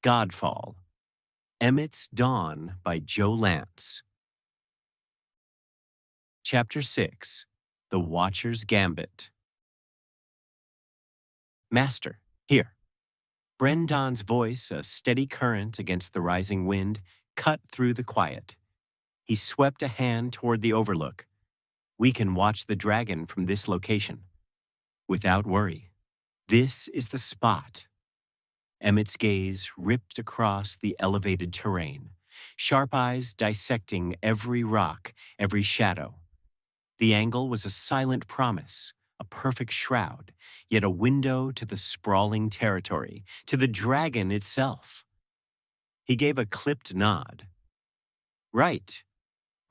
Godfall, Emmet's Dawn by Joe Lance. Chapter 6, The Watcher's Gambit. Master, here. Brendon's voice, a steady current against the rising wind, cut through the quiet. He swept a hand toward the overlook. We can watch the dragon from this location. Without worry. This is the spot. Emmet's gaze ripped across the elevated terrain, sharp eyes dissecting every rock, every shadow. The angle was a silent promise, a perfect shroud, yet a window to the sprawling territory, to the dragon itself. He gave a clipped nod. Right.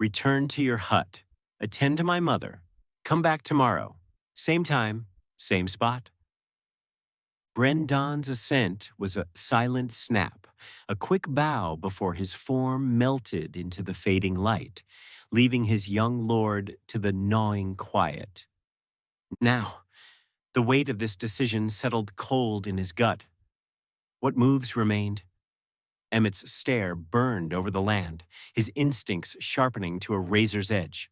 Return to your hut. Attend to my mother. Come back tomorrow. Same time, same spot. Brendon's assent was a silent snap, a quick bow before his form melted into the fading light, leaving his young lord to the gnawing quiet. Now, the weight of this decision settled cold in his gut. What moves remained? Emmet's stare burned over the land, his instincts sharpening to a razor's edge.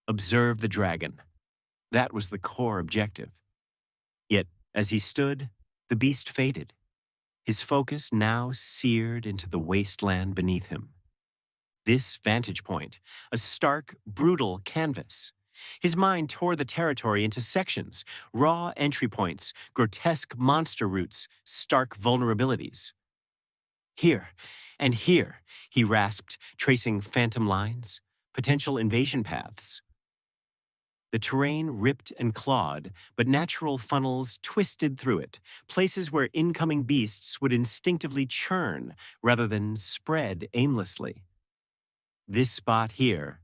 Observe the dragon. That was the core objective. Yet, as he stood, the beast faded, his focus now seared into the wasteland beneath him. This vantage point, a stark, brutal canvas. His mind tore the territory into sections, raw entry points, grotesque monster roots, stark vulnerabilities. Here, and here, he rasped, tracing phantom lines, potential invasion paths. The terrain ripped and clawed, but natural funnels twisted through it, places where incoming beasts would instinctively churn rather than spread aimlessly. This spot here,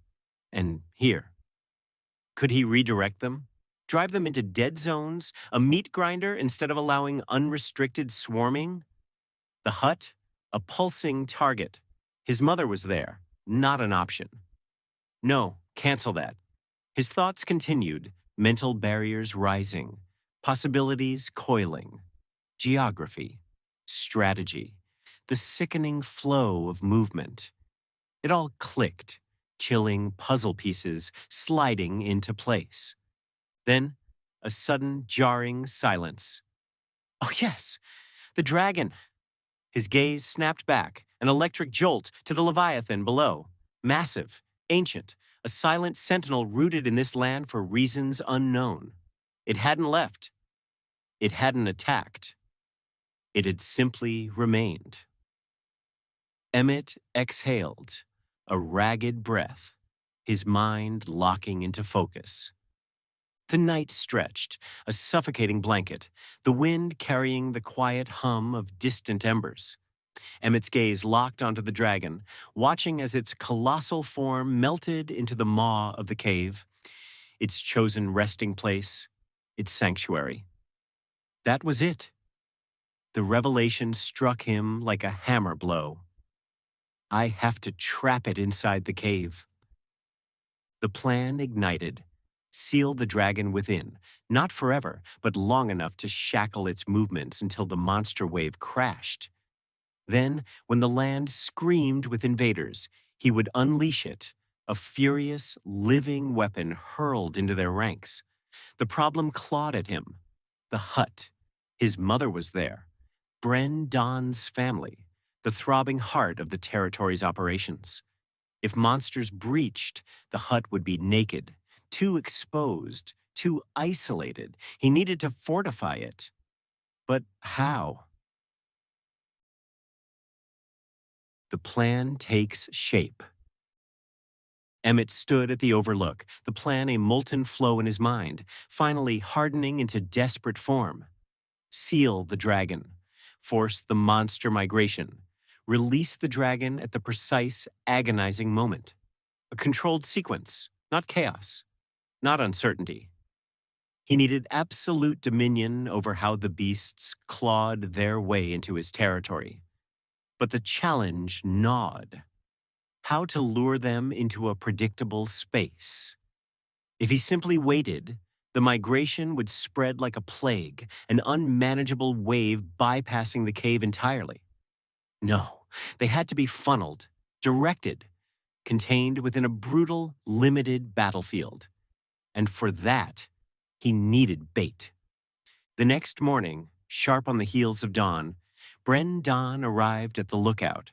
and here. Could he redirect them? Drive them into dead zones, a meat grinder instead of allowing unrestricted swarming? The hut, a pulsing target. His mother was there, not an option. No, cancel that. His thoughts continued, mental barriers rising, possibilities coiling, geography, strategy, the sickening flow of movement. It all clicked, chilling puzzle pieces sliding into place. Then, a sudden jarring silence. Oh yes, the dragon! His gaze snapped back, an electric jolt to the Leviathan below, massive, ancient, a silent sentinel rooted in this land for reasons unknown. It hadn't left. It hadn't attacked. It had simply remained. Emmet exhaled, a ragged breath, his mind locking into focus. The night stretched, a suffocating blanket, the wind carrying the quiet hum of distant embers. Emmet's gaze locked onto the dragon, watching as its colossal form melted into the maw of the cave, its chosen resting place, its sanctuary. That was it. The revelation struck him like a hammer blow. I have to trap it inside the cave. The plan ignited. Seal the dragon within, not forever, but long enough to shackle its movements until the monster wave crashed. Then, when the land screamed with invaders, he would unleash it, a furious, living weapon hurled into their ranks. The problem clawed at him. The hut. His mother was there. Brendon's family, the throbbing heart of the territory's operations. If monsters breached, the hut would be naked, too exposed, too isolated. He needed to fortify it. But how? The plan takes shape. Emmet stood at the overlook, the plan a molten flow in his mind, finally hardening into desperate form. Seal the dragon. Force the monster migration. Release the dragon at the precise, agonizing moment. A controlled sequence, not chaos, not uncertainty. He needed absolute dominion over how the beasts clawed their way into his territory. But the challenge gnawed. How to lure them into a predictable space. If he simply waited, the migration would spread like a plague, an unmanageable wave bypassing the cave entirely. No, they had to be funneled, directed, contained within a brutal, limited battlefield. And for that, he needed bait. The next morning, sharp on the heels of dawn, Brendan arrived at the lookout.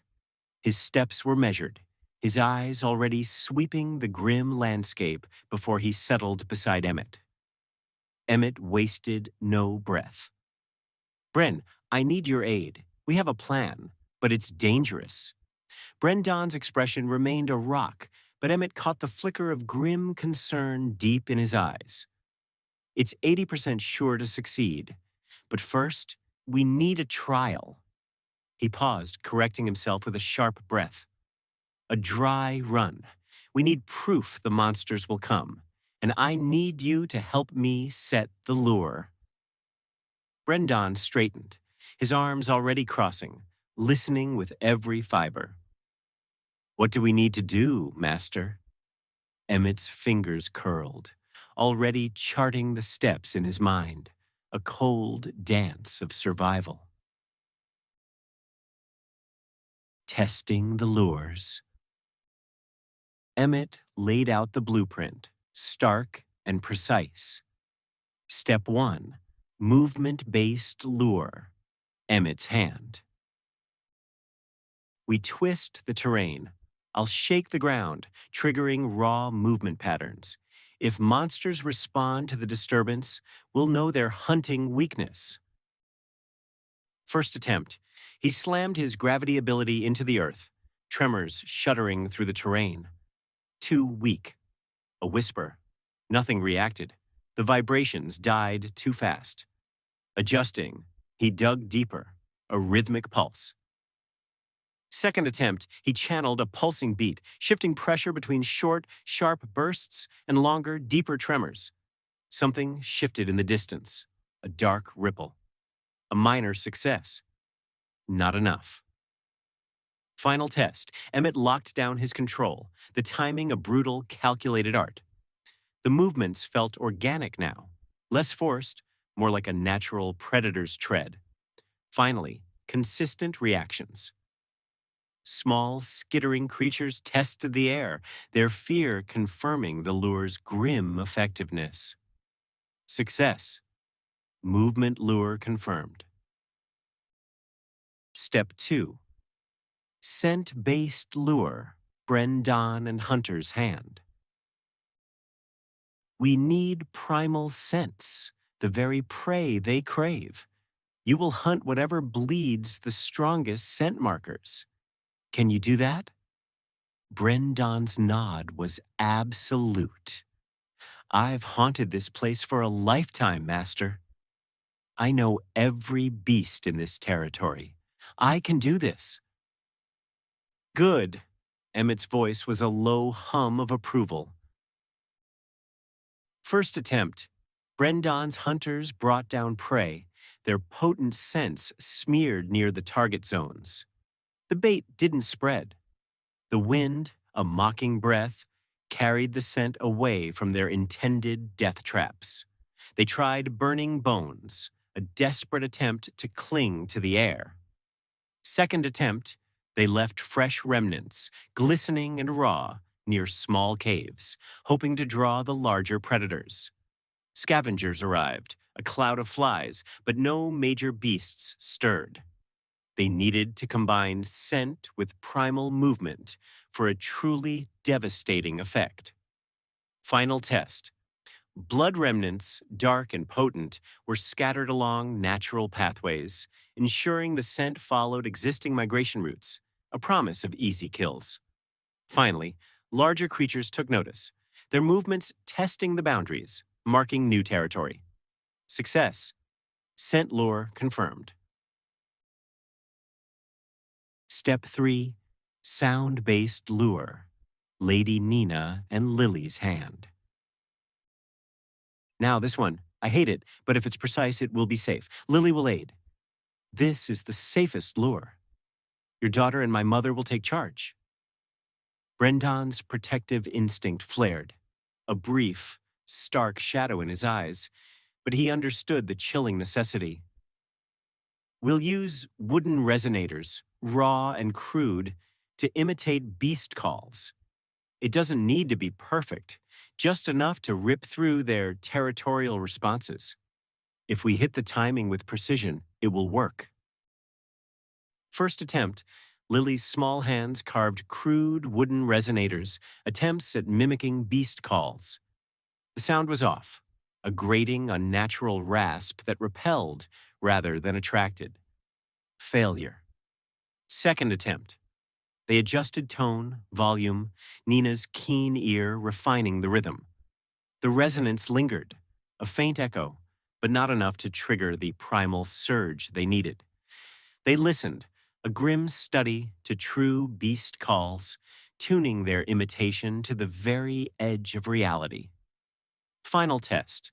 His steps were measured, his eyes already sweeping the grim landscape before he settled beside Emmet. Emmet wasted no breath. Bren, I need your aid. We have a plan, but it's dangerous. Brendan's expression remained a rock, but Emmet caught the flicker of grim concern deep in his eyes. It's 80% sure to succeed, but first, we need a trial. He paused, correcting himself with a sharp breath. A dry run. We need proof the monsters will come, and I need you to help me set the lure. Brendan straightened, his arms already crossing, listening with every fiber. What do we need to do, Master? Emmet's fingers curled, already charting the steps in his mind, a cold dance of survival. Testing the lures. Emmet laid out the blueprint, stark and precise. Step 1, movement-based lure, Emmet's hand. We twist the terrain. I'll shake the ground, triggering raw movement patterns. If monsters respond to the disturbance, we'll know their hunting weakness. First attempt, he slammed his gravity ability into the earth, tremors shuddering through the terrain. Too weak. A whisper. Nothing reacted. The vibrations died too fast. Adjusting, he dug deeper, a rhythmic pulse. Second attempt, he channeled a pulsing beat, shifting pressure between short, sharp bursts and longer, deeper tremors. Something shifted in the distance, a dark ripple. A minor success. Not enough. Final test, Emmet locked down his control, the timing a brutal, calculated art. The movements felt organic now, less forced, more like a natural predator's tread. Finally, consistent reactions. Small, skittering creatures tested the air, their fear confirming the lure's grim effectiveness. Success. Movement lure confirmed. Step 2. Scent-based lure, Brendan and Hunter's hand. We need primal scents, the very prey they crave. You will hunt whatever bleeds the strongest scent markers. Can you do that? Brendan's nod was absolute. I've haunted this place for a lifetime, Master. I know every beast in this territory. I can do this. Good. Emmet's voice was a low hum of approval. First attempt. Brendan's hunters brought down prey, their potent scents smeared near the target zones. The bait didn't spread. The wind, a mocking breath, carried the scent away from their intended death traps. They tried burning bones, a desperate attempt to cling to the air. Second attempt, they left fresh remnants, glistening and raw, near small caves, hoping to draw the larger predators. Scavengers arrived, a cloud of flies, but no major beasts stirred. They needed to combine scent with primal movement for a truly devastating effect. Final test. Blood remnants, dark and potent, were scattered along natural pathways, ensuring the scent followed existing migration routes, a promise of easy kills. Finally, larger creatures took notice, their movements testing the boundaries, marking new territory. Success. Scent lure confirmed. Step 3. Sound-based lure, Lady Nina and Lily's hand. Now this one, I hate it, but if it's precise, it will be safe. Lily will aid. This is the safest lure. Your daughter and my mother will take charge. Brendan's protective instinct flared, a brief, stark shadow in his eyes, but he understood the chilling necessity. We'll use wooden resonators, raw and crude, to imitate beast calls. It doesn't need to be perfect, just enough to rip through their territorial responses. If we hit the timing with precision, it will work. First attempt, Lily's small hands carved crude wooden resonators, attempts at mimicking beast calls. The sound was off, a grating, unnatural rasp that repelled rather than attracted. Failure. Second attempt. They adjusted tone, volume, Nina's keen ear refining the rhythm. The resonance lingered, a faint echo, but not enough to trigger the primal surge they needed. They listened, a grim study to true beast calls, tuning their imitation to the very edge of reality. Final test.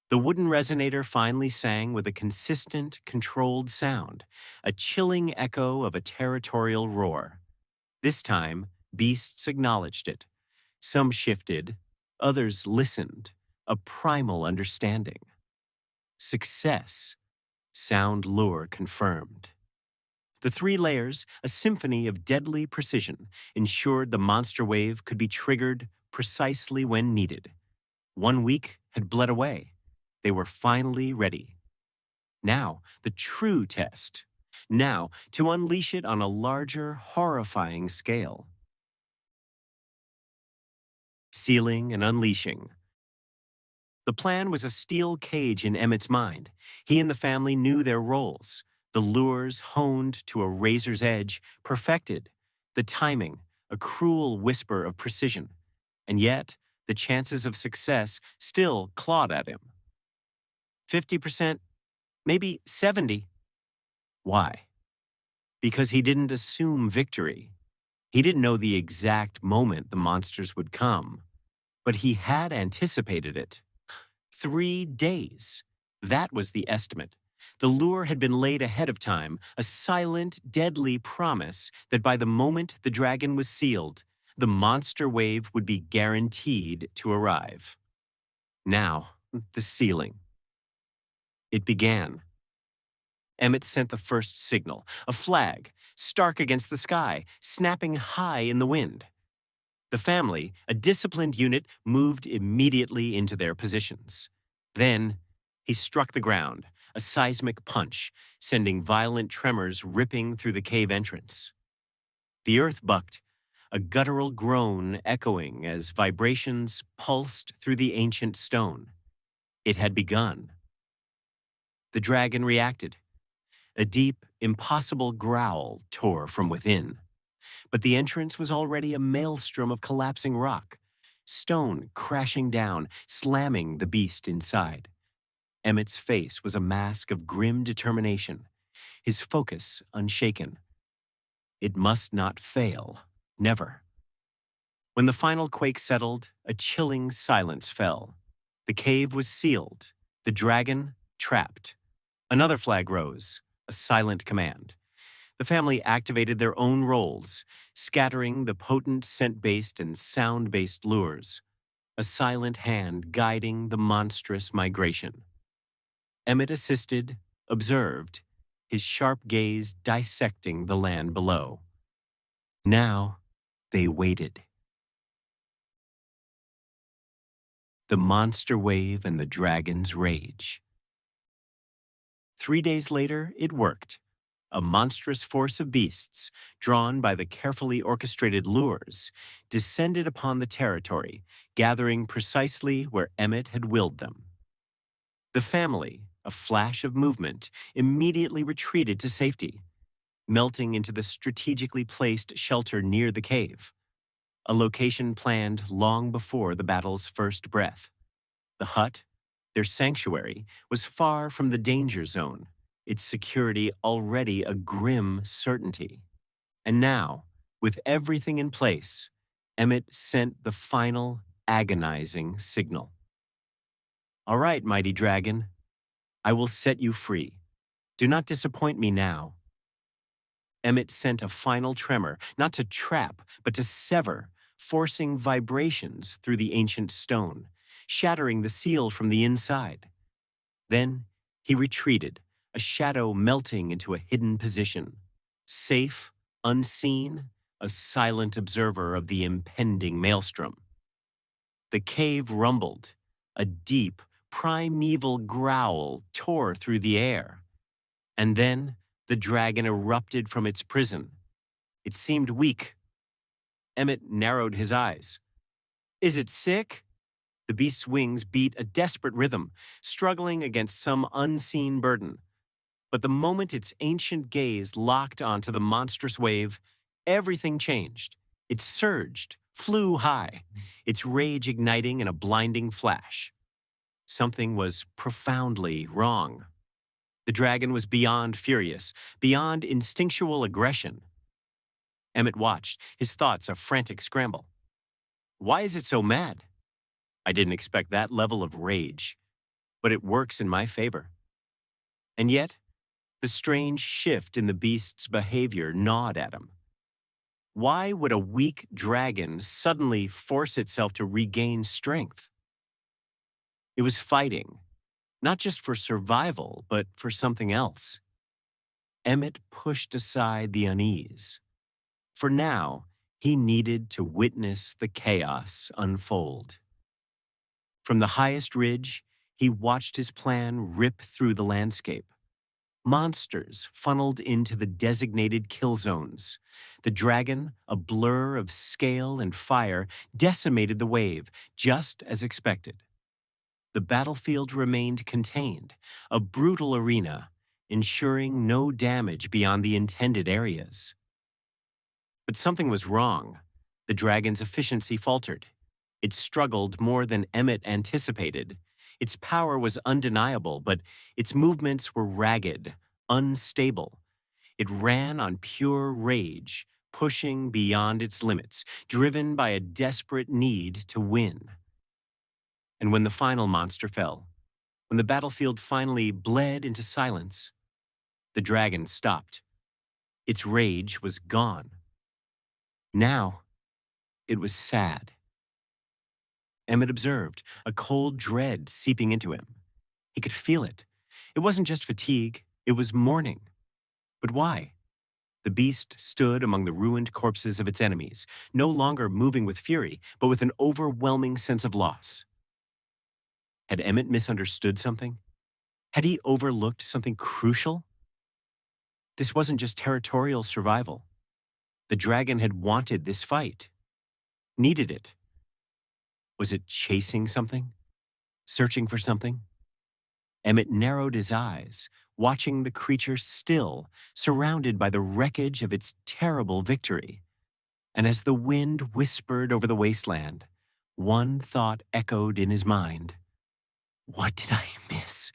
The wooden resonator finally sang with a consistent, controlled sound, a chilling echo of a territorial roar. This time, beasts acknowledged it. Some shifted, others listened, a primal understanding. Success. Sound lure confirmed. The 3 layers, a symphony of deadly precision, ensured the monster wave could be triggered precisely when needed. 1 week had bled away. They were finally ready. Now, the true test. Now, to unleash it on a larger, horrifying scale. Sealing and unleashing. The plan was a steel cage in Emmet's mind. He and the family knew their roles. The lures honed to a razor's edge, perfected. The timing, a cruel whisper of precision. And yet, the chances of success still clawed at him. 50%, maybe 70. Why? Because he didn't assume victory. He didn't know the exact moment the monsters would come, but he had anticipated it. 3 days. That was the estimate. The lure had been laid ahead of time, a silent, deadly promise that by the moment the dragon was sealed, the monster wave would be guaranteed to arrive. Now, the sealing. It began. Emmet sent the first signal, a flag, stark against the sky, snapping high in the wind. The family, a disciplined unit, moved immediately into their positions. Then, he struck the ground, a seismic punch, sending violent tremors ripping through the cave entrance. The earth bucked, a guttural groan echoing as vibrations pulsed through the ancient stone. It had begun. The dragon reacted. A deep, impossible growl tore from within. But the entrance was already a maelstrom of collapsing rock, stone crashing down, slamming the beast inside. Emmet's face was a mask of grim determination, his focus unshaken. It must not fail, never. When the final quake settled, a chilling silence fell. The cave was sealed, the dragon trapped. Another flag rose, a silent command. The family activated their own roles, scattering the potent scent-based and sound-based lures, a silent hand guiding the monstrous migration. Emmet assisted, observed, his sharp gaze dissecting the land below. Now, they waited. The monster wave and the dragon's rage. 3 days later, it worked. A monstrous force of beasts, drawn by the carefully orchestrated lures, descended upon the territory, gathering precisely where Emmet had willed them. The family, a flash of movement, immediately retreated to safety, melting into the strategically placed shelter near the cave, a location planned long before the battle's first breath. The hut, their sanctuary, was far from the danger zone, its security already a grim certainty. And now, with everything in place, Emmet sent the final, agonizing signal. "All right, mighty dragon, I will set you free. Do not disappoint me now." Emmet sent a final tremor, not to trap, but to sever, forcing vibrations through the ancient stone, shattering the seal from the inside. Then he retreated, a shadow melting into a hidden position. Safe, unseen, a silent observer of the impending maelstrom. The cave rumbled. A deep, primeval growl tore through the air. And then the dragon erupted from its prison. It seemed weak. Emmet narrowed his eyes. Is it sick? The beast's wings beat a desperate rhythm, struggling against some unseen burden. But the moment its ancient gaze locked onto the monstrous wave, everything changed. It surged, flew high, its rage igniting in a blinding flash. Something was profoundly wrong. The dragon was beyond furious, beyond instinctual aggression. Emmet watched, his thoughts a frantic scramble. Why is it so mad? I didn't expect that level of rage, but it works in my favor. And yet, the strange shift in the beast's behavior gnawed at him. Why would a weak dragon suddenly force itself to regain strength? It was fighting, not just for survival, but for something else. Emmet pushed aside the unease. For now, he needed to witness the chaos unfold. From the highest ridge, he watched his plan rip through the landscape. Monsters funneled into the designated kill zones. The dragon, a blur of scale and fire, decimated the wave, just as expected. The battlefield remained contained, a brutal arena, ensuring no damage beyond the intended areas. But something was wrong. The dragon's efficiency faltered. It struggled more than Emmet anticipated. Its power was undeniable, but its movements were ragged, unstable. It ran on pure rage, pushing beyond its limits, driven by a desperate need to win. And when the final monster fell, when the battlefield finally bled into silence, the dragon stopped. Its rage was gone. Now, it was sad. Emmet observed, a cold dread seeping into him. He could feel it. It wasn't just fatigue, it was mourning. But why? The beast stood among the ruined corpses of its enemies, no longer moving with fury, but with an overwhelming sense of loss. Had Emmet misunderstood something? Had he overlooked something crucial? This wasn't just territorial survival. The dragon had wanted this fight, needed it. Was it chasing something? Searching for something? Emmet narrowed his eyes, watching the creature still, surrounded by the wreckage of its terrible victory. And as the wind whispered over the wasteland, one thought echoed in his mind. What did I miss?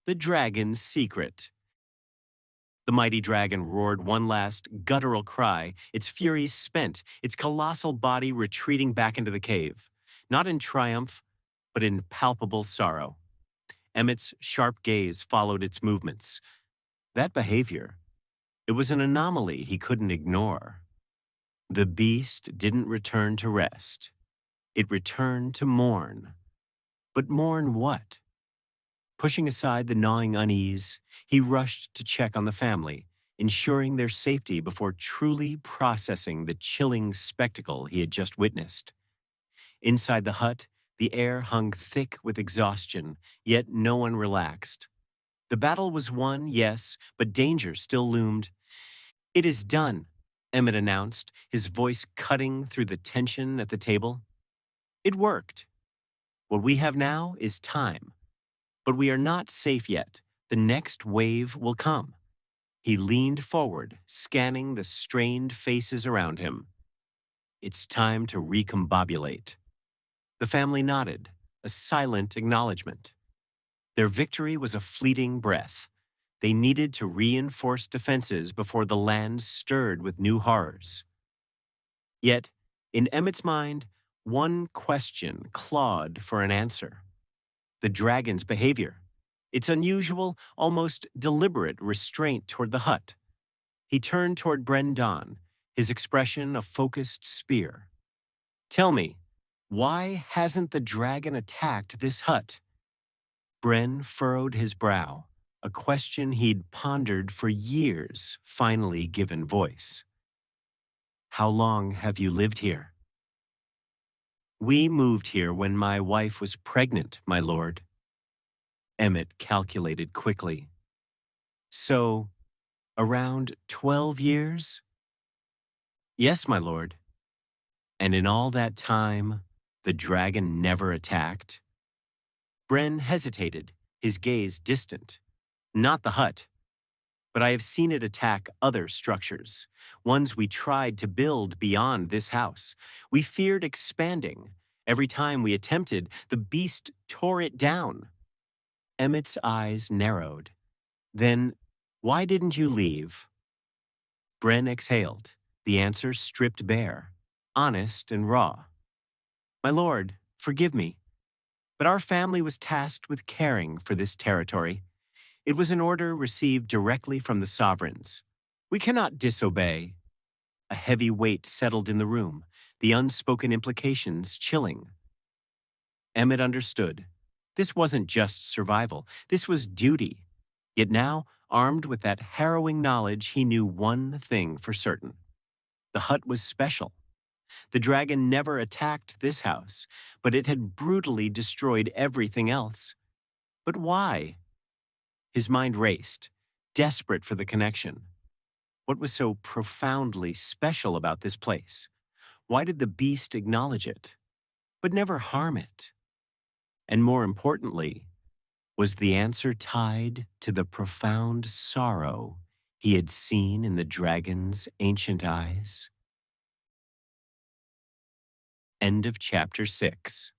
The dragon's secret. The mighty dragon roared one last guttural cry, its fury spent, its colossal body retreating back into the cave, not in triumph, but in palpable sorrow. Emmet's sharp gaze followed its movements. That behavior, it was an anomaly he couldn't ignore. The beast didn't return to rest. It returned to mourn. But mourn what? Pushing aside the gnawing unease, he rushed to check on the family, ensuring their safety before truly processing the chilling spectacle he had just witnessed. Inside the hut, the air hung thick with exhaustion, yet no one relaxed. The battle was won, yes, but danger still loomed. It is done, Emmet announced, his voice cutting through the tension at the table. It worked. What we have now is time. But we are not safe yet. The next wave will come. He leaned forward, scanning the strained faces around him. It's time to recombobulate. The family nodded, a silent acknowledgement. Their victory was a fleeting breath. They needed to reinforce defenses before the land stirred with new horrors. Yet, in Emmet's mind, one question clawed for an answer. The dragon's behavior, its unusual, almost deliberate restraint toward the hut. He turned toward Brendan, his expression a focused spear. Tell me, why hasn't the dragon attacked this hut? Bren furrowed his brow. a question he'd pondered for years, finally given voice. How long have you lived here? We moved here when my wife was pregnant, my lord. Emmet calculated quickly. So, around 12 years? Yes, my lord. And in all that time, the dragon never attacked? Bren hesitated, his gaze distant. Not the hut, but I have seen it attack other structures, ones we tried to build beyond this house. We feared expanding. Every time we attempted, the beast tore it down. Emmet's eyes narrowed. Then, why didn't you leave? Bren exhaled, the answer stripped bare, honest and raw. My lord, forgive me, but our family was tasked with caring for this territory. It was an order received directly from the sovereigns. We cannot disobey. A heavy weight settled in the room, the unspoken implications chilling. Emmet understood. This wasn't just survival, this was duty. Yet now, armed with that harrowing knowledge, he knew one thing for certain. The hut was special. The dragon never attacked this house, but it had brutally destroyed everything else. But why? His mind raced, desperate for the connection. What was so profoundly special about this place? Why did the beast acknowledge it, but never harm it? And more importantly, was the answer tied to the profound sorrow he had seen in the dragon's ancient eyes? End of chapter 6.